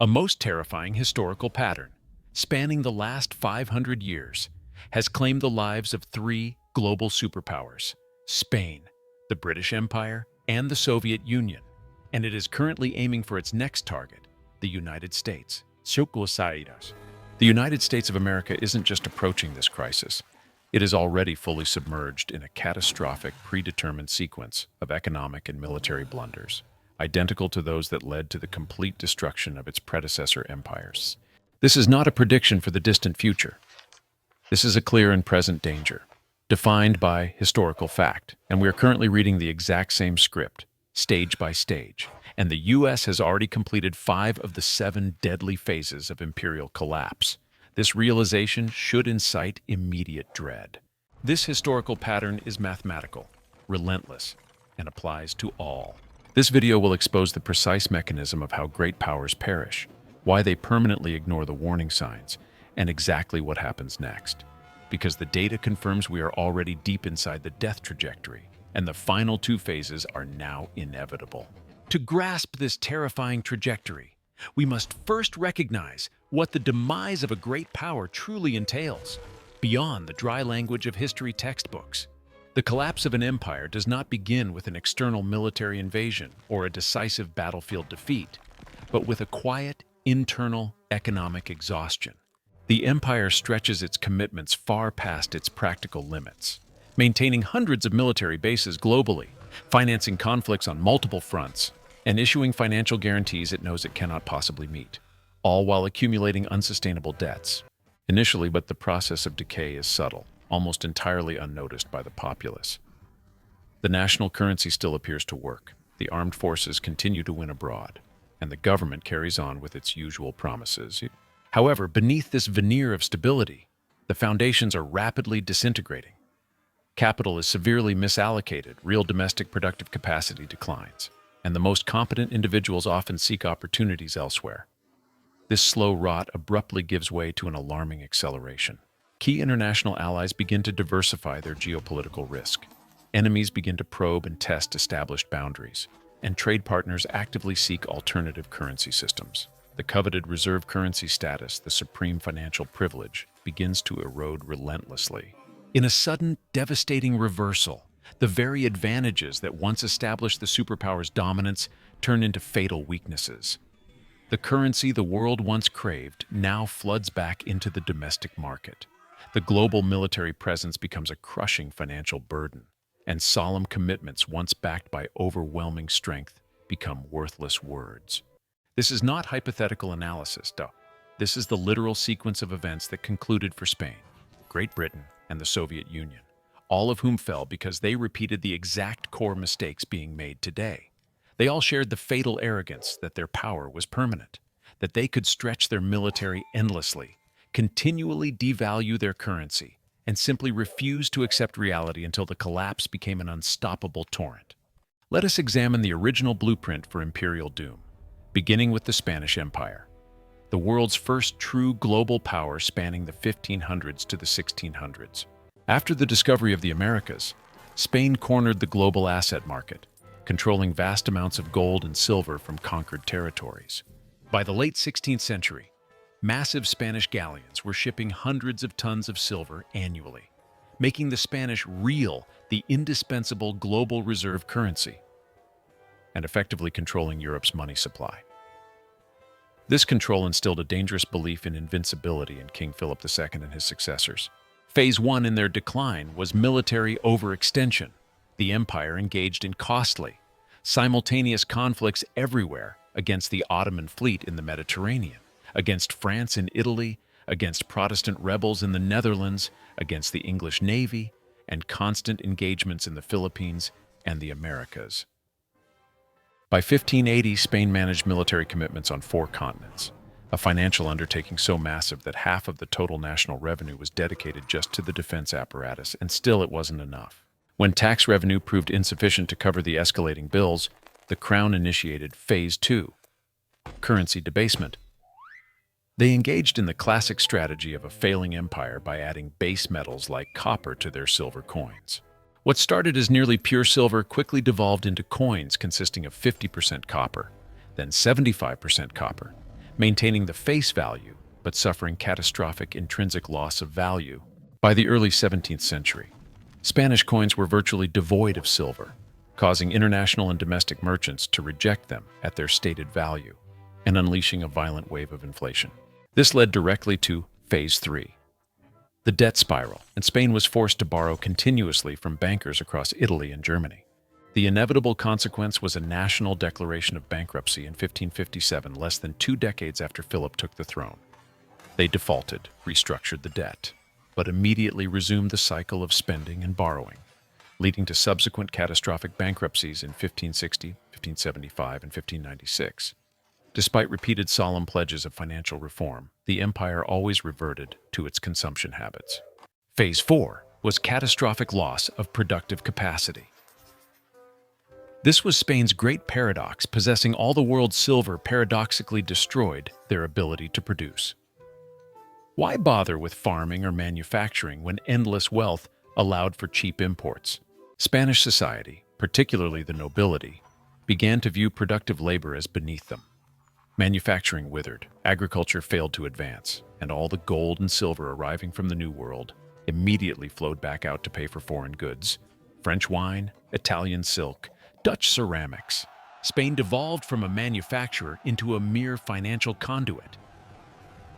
A most terrifying historical pattern, spanning the last 500 years, has claimed the lives of three global superpowers: Spain, the British Empire, and the Soviet Union, and it is currently aiming for its next target, the United States. The United States of America isn't just approaching this crisis. It is already fully submerged in a catastrophic, predetermined sequence of economic and military blunders, identical to those that led to the complete destruction of its predecessor empires. This is not a prediction for the distant future. This is a clear and present danger, defined by historical fact, and we are currently reading the exact same script, stage by stage, and the U.S. has already completed 5 of the 7 deadly phases of imperial collapse. This realization should incite immediate dread. This historical pattern is mathematical, relentless, and applies to all. This video will expose the precise mechanism of how great powers perish, why they permanently ignore the warning signs, and exactly what happens next. Because the data confirms we are already deep inside the death trajectory, and the final 2 phases are now inevitable. To grasp this terrifying trajectory, we must first recognize what the demise of a great power truly entails, beyond the dry language of history textbooks. The collapse of an empire does not begin with an external military invasion or a decisive battlefield defeat, but with a quiet, internal economic exhaustion. The empire stretches its commitments far past its practical limits, maintaining hundreds of military bases globally, financing conflicts on multiple fronts, and issuing financial guarantees it knows it cannot possibly meet, all while accumulating unsustainable debts. Initially, but the process of decay is subtle, almost entirely unnoticed by the populace. The national currency still appears to work, the armed forces continue to win abroad, and the government carries on with its usual promises. However, beneath this veneer of stability, the foundations are rapidly disintegrating. Capital is severely misallocated, real domestic productive capacity declines, and the most competent individuals often seek opportunities elsewhere. This slow rot abruptly gives way to an alarming acceleration. Key international allies begin to diversify their geopolitical risk. Enemies begin to probe and test established boundaries, and trade partners actively seek alternative currency systems. The coveted reserve currency status, the supreme financial privilege, begins to erode relentlessly. In a sudden, devastating reversal, the very advantages that once established the superpower's dominance turn into fatal weaknesses. The currency the world once craved now floods back into the domestic market. The global military presence becomes a crushing financial burden, and solemn commitments once backed by overwhelming strength become worthless words. This is not hypothetical analysis, though. This is the literal sequence of events that concluded for Spain, Great Britain, and the Soviet Union, all of whom fell because they repeated the exact core mistakes being made today. They all shared the fatal arrogance that their power was permanent, that they could stretch their military endlessly, continually devalue their currency, and simply refuse to accept reality until the collapse became an unstoppable torrent. Let us examine the original blueprint for imperial doom, beginning with the Spanish Empire, the world's first true global power spanning the 1500s to the 1600s. After the discovery of the Americas, Spain cornered the global asset market, controlling vast amounts of gold and silver from conquered territories. By the late 16th century, massive Spanish galleons were shipping hundreds of tons of silver annually, making the Spanish real the indispensable global reserve currency, and effectively controlling Europe's money supply. This control instilled a dangerous belief in invincibility in King Philip II and his successors. Phase 1 in their decline was military overextension. The empire engaged in costly, simultaneous conflicts everywhere against the Ottoman fleet in the Mediterranean, against France and Italy, against Protestant rebels in the Netherlands, against the English Navy, and constant engagements in the Philippines and the Americas. By 1580, Spain managed military commitments on 4 continents, a financial undertaking so massive that half of the total national revenue was dedicated just to the defense apparatus, and still it wasn't enough. When tax revenue proved insufficient to cover the escalating bills, the Crown initiated Phase 2, currency debasement. They engaged in the classic strategy of a failing empire by adding base metals like copper to their silver coins. What started as nearly pure silver quickly devolved into coins consisting of 50% copper, then 75% copper, maintaining the face value but suffering catastrophic intrinsic loss of value. By the early 17th century, Spanish coins were virtually devoid of silver, causing international and domestic merchants to reject them at their stated value and unleashing a violent wave of inflation. This led directly to Phase 3, the debt spiral, and Spain was forced to borrow continuously from bankers across Italy and Germany. The inevitable consequence was a national declaration of bankruptcy in 1557, less than 2 decades after Philip took the throne. They defaulted, restructured the debt, but immediately resumed the cycle of spending and borrowing, leading to subsequent catastrophic bankruptcies in 1560, 1575, and 1596. Despite repeated solemn pledges of financial reform, the empire always reverted to its consumption habits. Phase 4 was catastrophic loss of productive capacity. This was Spain's great paradox. Possessing all the world's silver paradoxically destroyed their ability to produce. Why bother with farming or manufacturing when endless wealth allowed for cheap imports? Spanish society, particularly the nobility, began to view productive labor as beneath them. Manufacturing withered, agriculture failed to advance, and all the gold and silver arriving from the New World immediately flowed back out to pay for foreign goods: French wine, Italian silk, Dutch ceramics. Spain devolved from a manufacturer into a mere financial conduit.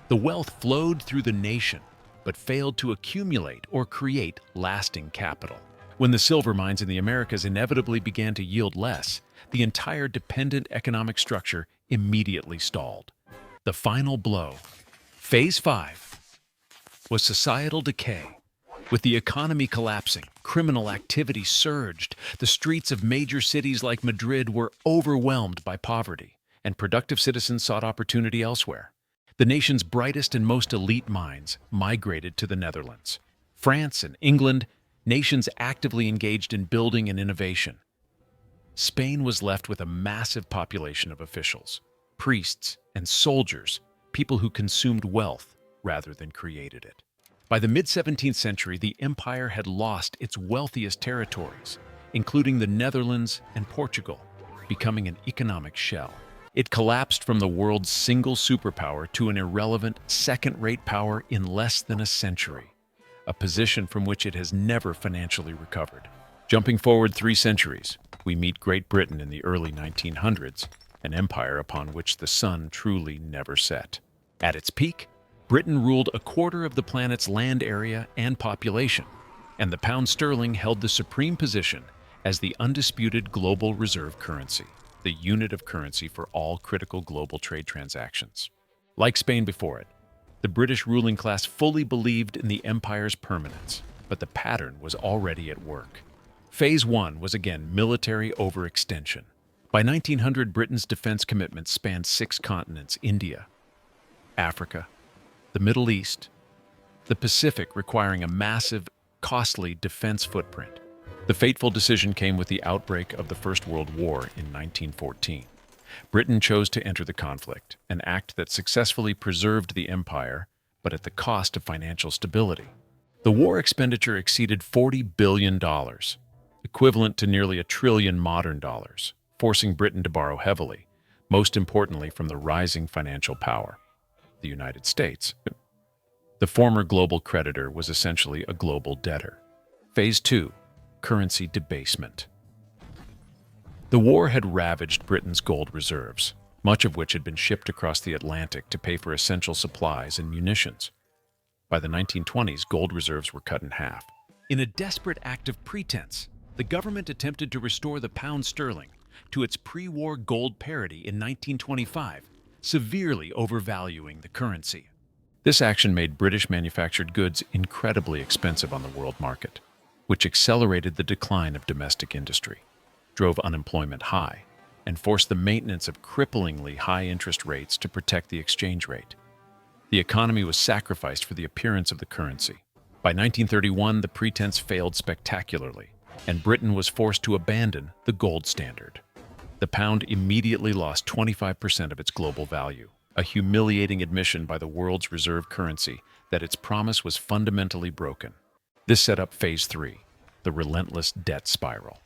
The wealth flowed through the nation, but failed to accumulate or create lasting capital. When the silver mines in the Americas inevitably began to yield less, the entire dependent economic structure immediately stalled. The final blow, Phase 5, was societal decay. With the economy collapsing, criminal activity surged. The streets of major cities like Madrid were overwhelmed by poverty, and productive citizens sought opportunity elsewhere. The nation's brightest and most elite minds migrated to the Netherlands. France and England, nations actively engaged in building and innovation. Spain was left with a massive population of officials, priests, and soldiers, people who consumed wealth rather than created it. By the mid-17th century, the empire had lost its wealthiest territories, including the Netherlands and Portugal, becoming an economic shell. It collapsed from the world's single superpower to an irrelevant second-rate power in less than a century, a position from which it has never financially recovered. Jumping forward 3 centuries, we meet Great Britain in the early 1900s, an empire upon which the sun truly never set. At its peak, Britain ruled a quarter of the planet's land area and population, and the pound sterling held the supreme position as the undisputed global reserve currency, the unit of currency for all critical global trade transactions. Like Spain before it, the British ruling class fully believed in the empire's permanence, but the pattern was already at work. Phase 1 was again military overextension. By 1900, Britain's defense commitments spanned 6 continents: India, Africa, the Middle East, the Pacific, requiring a massive, costly defense footprint. The fateful decision came with the outbreak of the First World War in 1914. Britain chose to enter the conflict, an act that successfully preserved the empire, but at the cost of financial stability. The war expenditure exceeded $40 billion, equivalent to nearly $1 trillion modern dollars, forcing Britain to borrow heavily, most importantly from the rising financial power, the United States. The former global creditor was essentially a global debtor. Phase 2. Currency debasement. The war had ravaged Britain's gold reserves, much of which had been shipped across the Atlantic to pay for essential supplies and munitions. By the 1920s, gold reserves were cut in half. In a desperate act of pretense, the government attempted to restore the pound sterling to its pre-war gold parity in 1925, severely overvaluing the currency. This action made British manufactured goods incredibly expensive on the world market, which accelerated the decline of domestic industry, drove unemployment high, and forced the maintenance of cripplingly high interest rates to protect the exchange rate. The economy was sacrificed for the appearance of the currency. By 1931, the pretense failed spectacularly, and Britain was forced to abandon the gold standard. The pound immediately lost 25% of its global value, a humiliating admission by the world's reserve currency that its promise was fundamentally broken. This set up Phase 3, the relentless debt spiral.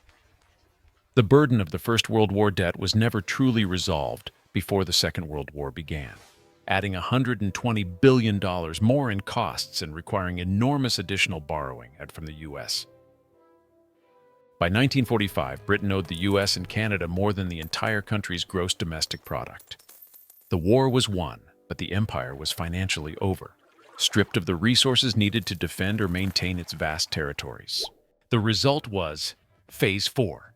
The burden of the First World War debt was never truly resolved before the Second World War began. adding $120 billion more in costs and requiring enormous additional borrowing from the U.S. By 1945, Britain owed the U.S. and Canada more than the entire country's gross domestic product. The war was won, but the empire was financially over, stripped of the resources needed to defend or maintain its vast territories. The result was Phase 4.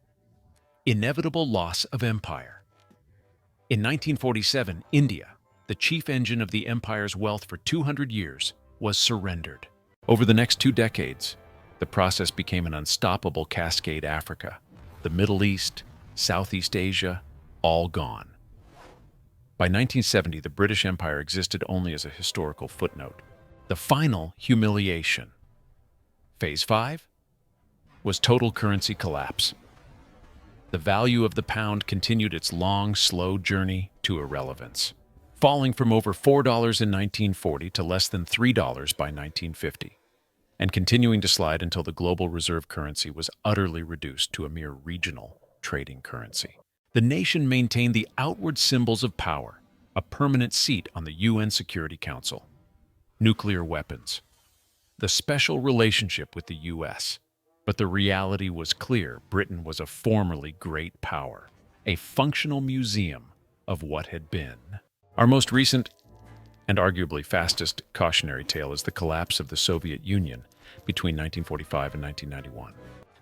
Inevitable loss of empire. In 1947, India, the chief engine of the empire's wealth for 200 years, was surrendered. Over the next 2 decades, the process became an unstoppable cascade. Africa, the Middle East, Southeast Asia, all gone. By 1970, the British Empire existed only as a historical footnote. The final humiliation. Phase 5 was total currency collapse. The value of the pound continued its long, slow journey to irrelevance, falling from over $4 in 1940 to less than $3 by 1950, and continuing to slide until the global reserve currency was utterly reduced to a mere regional trading currency. The nation maintained the outward symbols of power, a permanent seat on the UN Security Council, nuclear weapons, the special relationship with the US. But the reality was clear. Britain was a formerly great power, a functional museum of what had been. Our most recent and arguably fastest cautionary tale is the collapse of the Soviet Union between 1945 and 1991.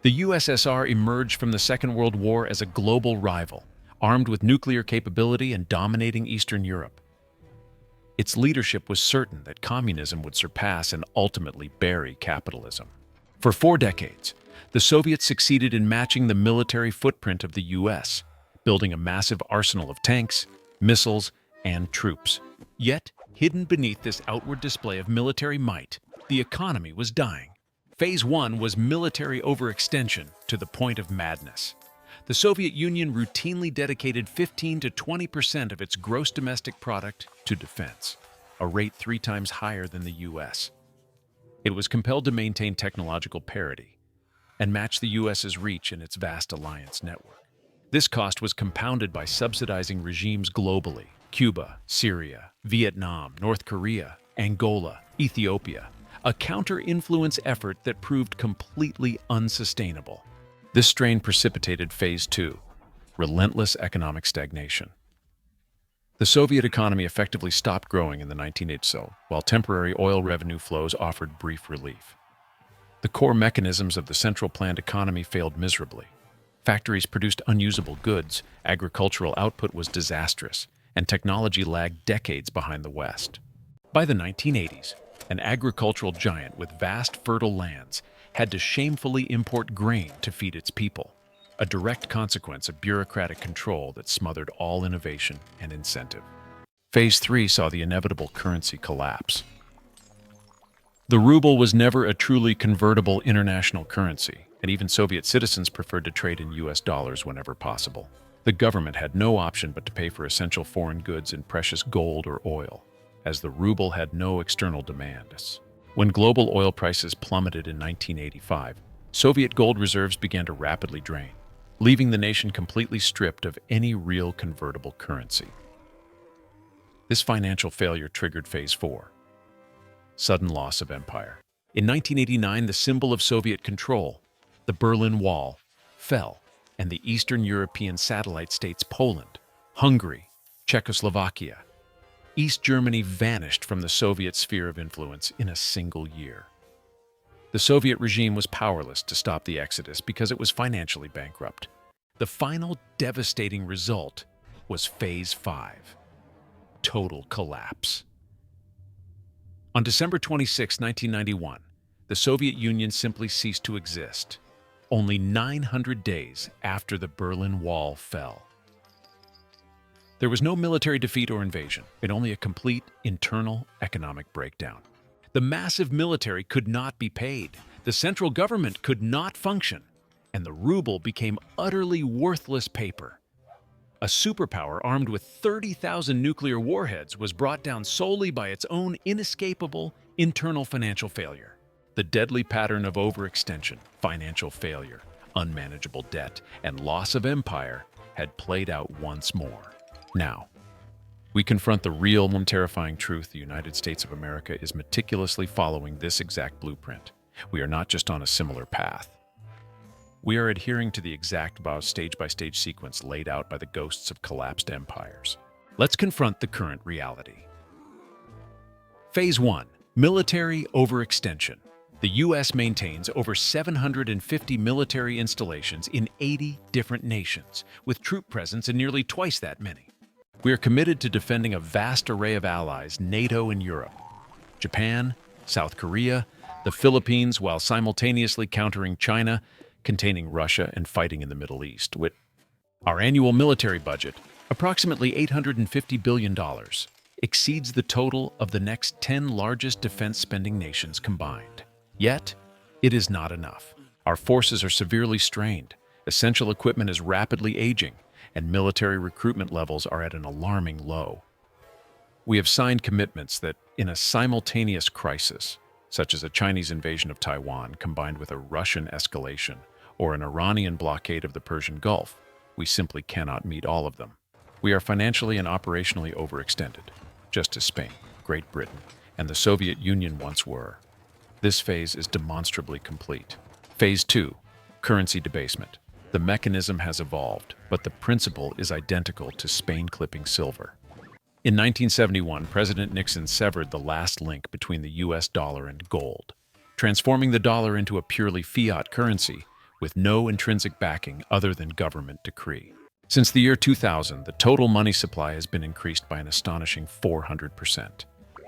The USSR emerged from the Second World War as a global rival, armed with nuclear capability and dominating Eastern Europe. Its leadership was certain that communism would surpass and ultimately bury capitalism. For 4 decades, the Soviets succeeded in matching the military footprint of the US, building a massive arsenal of tanks, missiles, and troops. Yet, hidden beneath this outward display of military might, the economy was dying. Phase 1 was military overextension to the point of madness. The Soviet Union routinely dedicated 15 to 20% of its gross domestic product to defense, a rate 3 times higher than the US. It was compelled to maintain technological parity and match the US's reach in its vast alliance network. This cost was compounded by subsidizing regimes globally: Cuba, Syria, Vietnam, North Korea, Angola, Ethiopia, a counter-influence effort that proved completely unsustainable. This strain precipitated Phase 2, relentless economic stagnation. The Soviet economy effectively stopped growing in the 1980s, while temporary oil revenue flows offered brief relief. The core mechanisms of the central planned economy failed miserably. Factories produced unusable goods, agricultural output was disastrous, and technology lagged decades behind the West. By the 1980s, an agricultural giant with vast fertile lands had to shamefully import grain to feed its people, a direct consequence of bureaucratic control that smothered all innovation and incentive. Phase 3 saw the inevitable currency collapse. The ruble was never a truly convertible international currency, and even Soviet citizens preferred to trade in US dollars whenever possible. The government had no option but to pay for essential foreign goods in precious gold or oil, as the ruble had no external demands. When global oil prices plummeted in 1985, Soviet gold reserves began to rapidly drain, leaving the nation completely stripped of any real convertible currency. This financial failure triggered Phase 4, sudden loss of empire. In 1989, the symbol of Soviet control, the Berlin Wall, fell, and the Eastern European satellite states Poland, Hungary, Czechoslovakia, East Germany vanished from the Soviet sphere of influence in a single year. The Soviet regime was powerless to stop the exodus because it was financially bankrupt. The final devastating result was Phase 5, total collapse. On December 26, 1991, the Soviet Union simply ceased to exist, only 900 days after the Berlin Wall fell. There was no military defeat or invasion, but only a complete internal economic breakdown. The massive military could not be paid, the central government could not function, and the ruble became utterly worthless paper. A superpower armed with 30,000 nuclear warheads was brought down solely by its own inescapable internal financial failure. The deadly pattern of overextension, financial failure, unmanageable debt, and loss of empire had played out once more. Now, We confront the real and terrifying truth: the United States of America is meticulously following this exact blueprint. We are not just on a similar path. We are adhering to the exact stage-by-stage sequence laid out by the ghosts of collapsed empires. Let's confront the current reality. Phase 1. Military overextension. The U.S. maintains over 750 military installations in 80 different nations, with troop presence in nearly twice that many. We are committed to defending a vast array of allies, NATO and Europe, Japan, South Korea, the Philippines, while simultaneously countering China, containing Russia, and fighting in the Middle East. With our annual military budget, approximately $850 billion, exceeds the total of the next 10 largest defense spending nations combined. Yet, it is not enough. Our forces are severely strained, essential equipment is rapidly aging, and military recruitment levels are at an alarming low. We have signed commitments that, in a simultaneous crisis, such as a Chinese invasion of Taiwan combined with a Russian escalation or an Iranian blockade of the Persian Gulf, we simply cannot meet all of them. We are financially and operationally overextended, just as Spain, Great Britain, and the Soviet Union once were. This phase is demonstrably complete. Phase 2. Currency debasement. The mechanism has evolved, but the principle is identical to Spain clipping silver. In 1971, President Nixon severed the last link between the US dollar and gold, transforming the dollar into a purely fiat currency with no intrinsic backing other than government decree. Since the year 2000, the total money supply has been increased by an astonishing 400%.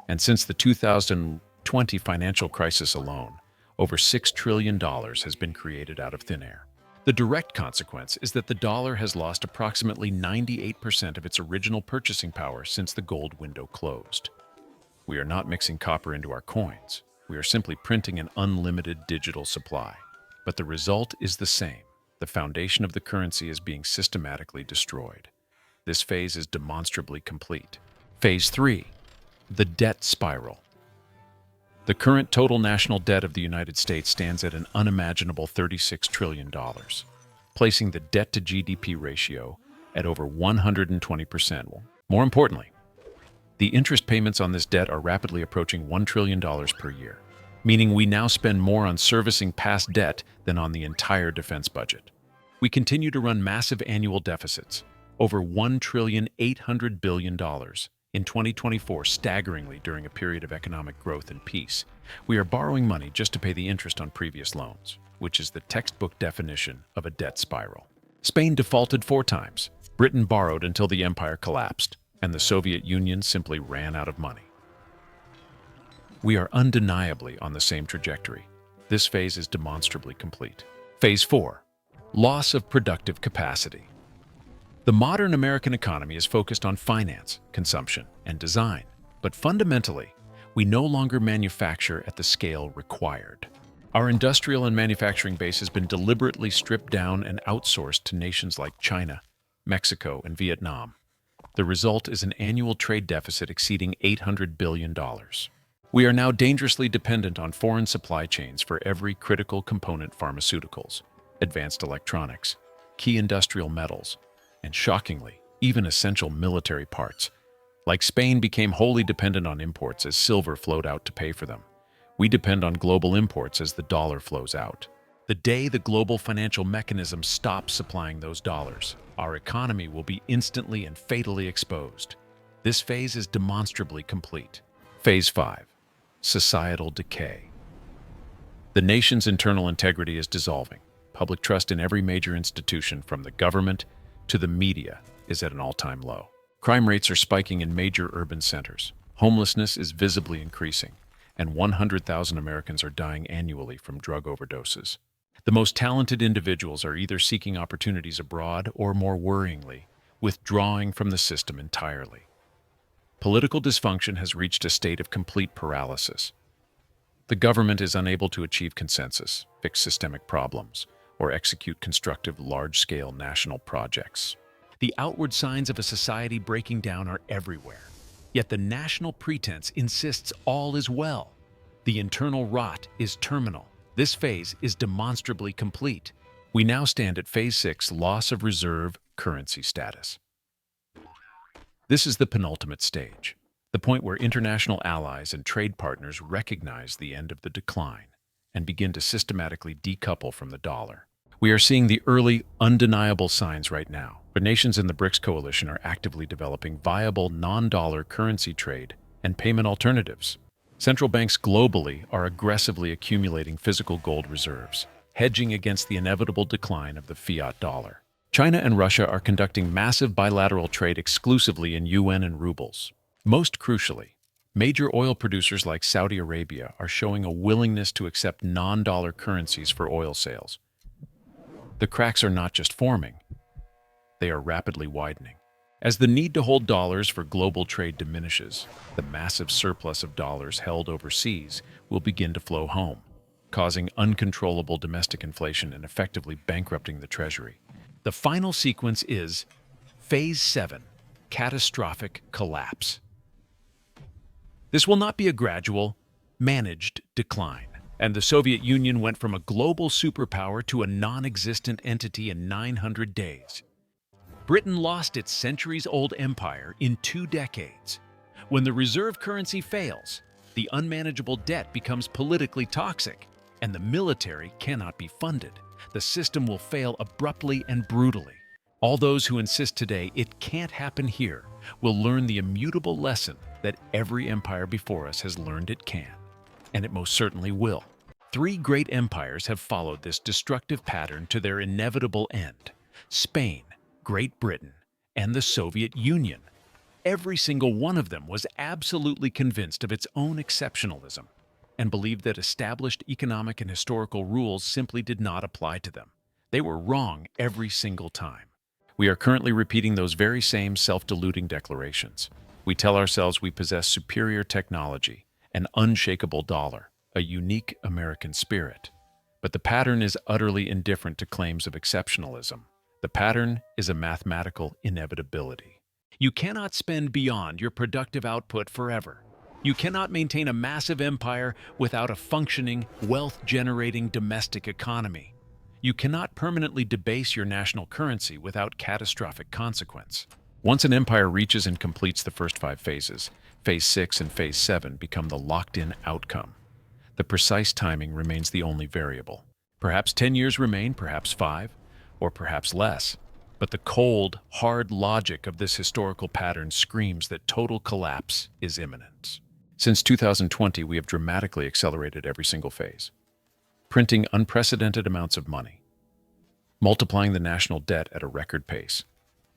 And since the 2020 financial crisis alone, over $6 trillion has been created out of thin air. The direct consequence is that the dollar has lost approximately 98% of its original purchasing power since the gold window closed. We are not mixing copper into our coins. We are simply printing an unlimited digital supply. But the result is the same. The foundation of the currency is being systematically destroyed. This phase is demonstrably complete. Phase 3. The debt spiral. The current total national debt of the United States stands at an unimaginable $36 trillion, placing the debt-to-GDP ratio at over 120%. More importantly, the interest payments on this debt are rapidly approaching $1 trillion per year, meaning we now spend more on servicing past debt than on the entire defense budget. We continue to run massive annual deficits, over $1.8 trillion in 2024, staggeringly during a period of economic growth and peace. We are borrowing money just to pay the interest on previous loans, which is the textbook definition of a debt spiral. Spain defaulted 4 times, Britain borrowed until the empire collapsed, and the Soviet Union simply ran out of money. We are undeniably on the same trajectory. This phase is demonstrably complete. Phase 4. Loss of productive capacity. The modern American economy is focused on finance, consumption, and design, but fundamentally, we no longer manufacture at the scale required. Our industrial and manufacturing base has been deliberately stripped down and outsourced to nations like China, Mexico, and Vietnam. The result is an annual trade deficit exceeding $800 billion. We are now dangerously dependent on foreign supply chains for every critical component: pharmaceuticals, advanced electronics, key industrial metals, and shockingly, even essential military parts. Like Spain became wholly dependent on imports as silver flowed out to pay for them, we depend on global imports as the dollar flows out. The day the global financial mechanism stops supplying those dollars, our economy will be instantly and fatally exposed. This phase is demonstrably complete. Phase 5. Societal decay. The nation's internal integrity is dissolving. Public trust in every major institution, from the government to the media, is at an all-time low. Crime rates are spiking in major urban centers. Homelessness is visibly increasing, and 100,000 Americans are dying annually from drug overdoses. The most talented individuals are either seeking opportunities abroad or, more worryingly, withdrawing from the system entirely. Political dysfunction has reached a state of complete paralysis. The government is unable to achieve consensus, fix systemic problems, or execute constructive, large-scale national projects. The outward signs of a society breaking down are everywhere, yet the national pretense insists all is well. The internal rot is terminal. This phase is demonstrably complete. We now stand at Phase 6, loss of reserve currency status. This is the penultimate stage, the point where international allies and trade partners recognize the end of the decline and begin to systematically decouple from the dollar. We are seeing the early, undeniable signs right now. The nations in the BRICS coalition are actively developing viable non-dollar currency trade and payment alternatives. Central banks globally are aggressively accumulating physical gold reserves, hedging against the inevitable decline of the fiat dollar. China and Russia are conducting massive bilateral trade exclusively in yuan and rubles. Most crucially, major oil producers like Saudi Arabia are showing a willingness to accept non-dollar currencies for oil sales. The cracks are not just forming, they are rapidly widening. As the need to hold dollars for global trade diminishes, the massive surplus of dollars held overseas will begin to flow home, causing uncontrollable domestic inflation and effectively bankrupting the Treasury. The final sequence is Phase 7, catastrophic collapse. This will not be a gradual, managed decline, and the Soviet Union went from a global superpower to a non-existent entity in 900 days. Britain lost its centuries-old empire in 2 decades. When the reserve currency fails, the unmanageable debt becomes politically toxic, and the military cannot be funded. The system will fail abruptly and brutally. All those who insist today it can't happen here will learn the immutable lesson that every empire before us has learned it can, and it most certainly will. 3 great empires have followed this destructive pattern to their inevitable end: Spain, Great Britain, and the Soviet Union. Every single one of them was absolutely convinced of its own exceptionalism and believed that established economic and historical rules simply did not apply to them. They were wrong every single time. We are currently repeating those very same self-deluding declarations. We tell ourselves we possess superior technology, an unshakable dollar, a unique American spirit. But the pattern is utterly indifferent to claims of exceptionalism. The pattern is a mathematical inevitability. You cannot spend beyond your productive output forever. You cannot maintain a massive empire without a functioning, wealth-generating domestic economy. You cannot permanently debase your national currency without catastrophic consequence. Once an empire reaches and completes the first 5 phases, Phase 6 and Phase 7 become the locked-in outcome. The precise timing remains the only variable. Perhaps 10 years remain, perhaps 5, or perhaps less. But the cold, hard logic of this historical pattern screams that total collapse is imminent. Since 2020, we have dramatically accelerated every single phase, printing unprecedented amounts of money, multiplying the national debt at a record pace,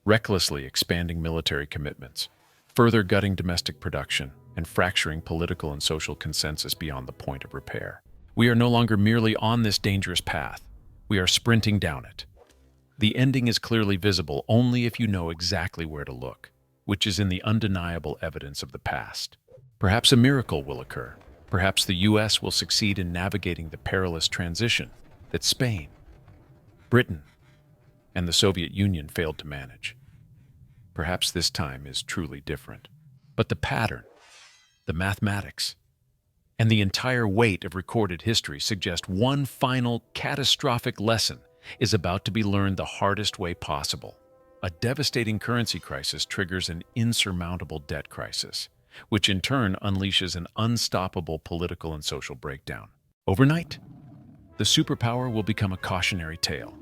recklessly expanding military commitments, further gutting domestic production, and fracturing political and social consensus beyond the point of repair. We are no longer merely on this dangerous path. We are sprinting down it. The ending is clearly visible only if you know exactly where to look, which is in the undeniable evidence of the past. Perhaps a miracle will occur. Perhaps the U.S. will succeed in navigating the perilous transition that Spain, Britain, and the Soviet Union failed to manage. Perhaps this time is truly different. But the pattern, the mathematics, and the entire weight of recorded history suggest one final catastrophic lesson is about to be learned the hardest way possible. A devastating currency crisis triggers an insurmountable debt crisis, which in turn unleashes an unstoppable political and social breakdown. Overnight, the superpower will become a cautionary tale.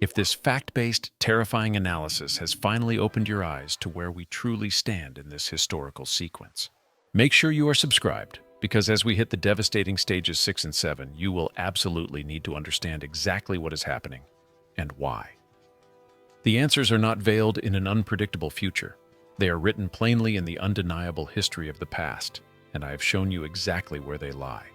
If this fact-based, terrifying analysis has finally opened your eyes to where we truly stand in this historical sequence, make sure you are subscribed, because as we hit the devastating stages 6 and 7, you will absolutely need to understand exactly what is happening and why. The answers are not veiled in an unpredictable future. They are written plainly in the undeniable history of the past, and I have shown you exactly where they lie.